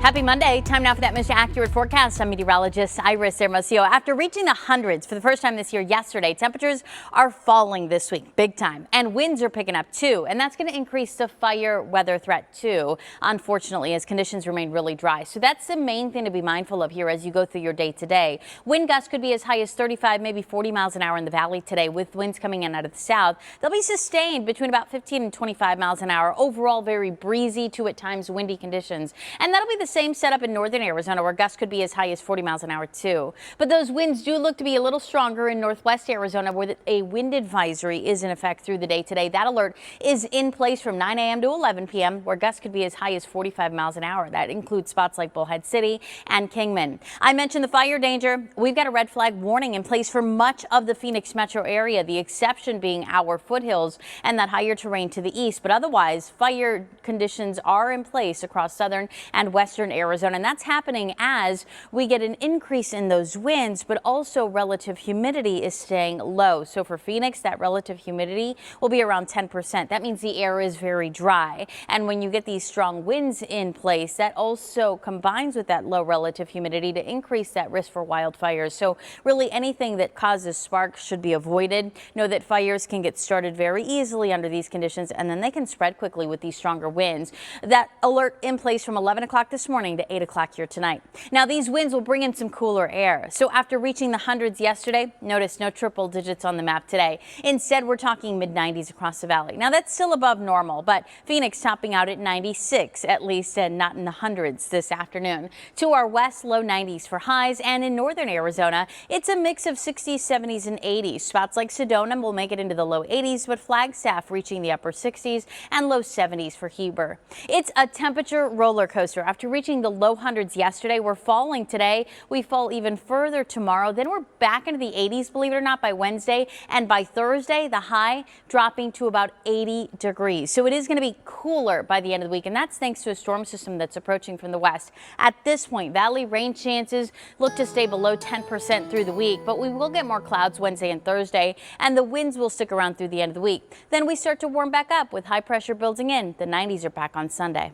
Happy Monday. Time now for that most accurate forecast. I'm meteorologist Iris Hermosillo. After reaching the hundreds for the first time this year yesterday, temperatures are falling this week big time, and winds are picking up too. And that's going to increase the fire weather threat too, unfortunately, as conditions remain really dry. So that's the main thing to be mindful of here as you go through your day today. Wind gusts could be as high as 35, maybe 40 miles an hour in the valley today, with winds coming in out of the south. They'll be sustained between about 15 and 25 miles an hour. Overall, very breezy to at times windy conditions. And that'll be the same setup in northern Arizona, where gusts could be as high as 40 miles an hour too. But those winds do look to be a little stronger in northwest Arizona, where a wind advisory is in effect through the day today. That alert is in place from 9 a.m. to 11 p.m., where gusts could be as high as 45 miles an hour. That includes spots like Bullhead City and Kingman. I mentioned the fire danger. We've got a red flag warning in place for much of the Phoenix metro area, the exception being our foothills and that higher terrain to the east. But otherwise, fire conditions are in place across southern and western Arizona, and that's happening as we get an increase in those winds, but also relative humidity is staying low. So for Phoenix, that relative humidity will be around 10%. That means the air is very dry, and when you get these strong winds in place, that also combines with that low relative humidity to increase that risk for wildfires. So really anything that causes sparks should be avoided. Know that fires can get started very easily under these conditions, and then they can spread quickly with these stronger winds. That alert in place from 11 o'clock this morning to 8 o'clock here tonight. Now these winds will bring in some cooler air. So after reaching the hundreds yesterday, notice no triple digits on the map today. Instead, we're talking mid-90s across the valley. Now that's still above normal, but Phoenix topping out at 96 at least, and not in the hundreds this afternoon. To our west, low 90s for highs, and in northern Arizona, it's a mix of 60s, 70s, and 80s. Spots like Sedona will make it into the low 80s, but Flagstaff reaching the upper 60s and low 70s for Heber. It's a temperature roller coaster. After reaching the low hundreds yesterday, we're falling today. We fall even further tomorrow. Then we're back into the 80s, believe it or not, by Wednesday. And by Thursday, the high dropping to about 80 degrees. So it is going to be cooler by the end of the week. And that's thanks to a storm system that's approaching from the west. At this point, valley rain chances look to stay below 10% through the week. But we will get more clouds Wednesday and Thursday. And the winds will stick around through the end of the week. Then we start to warm back up with high pressure building in. The 90s are back on Sunday.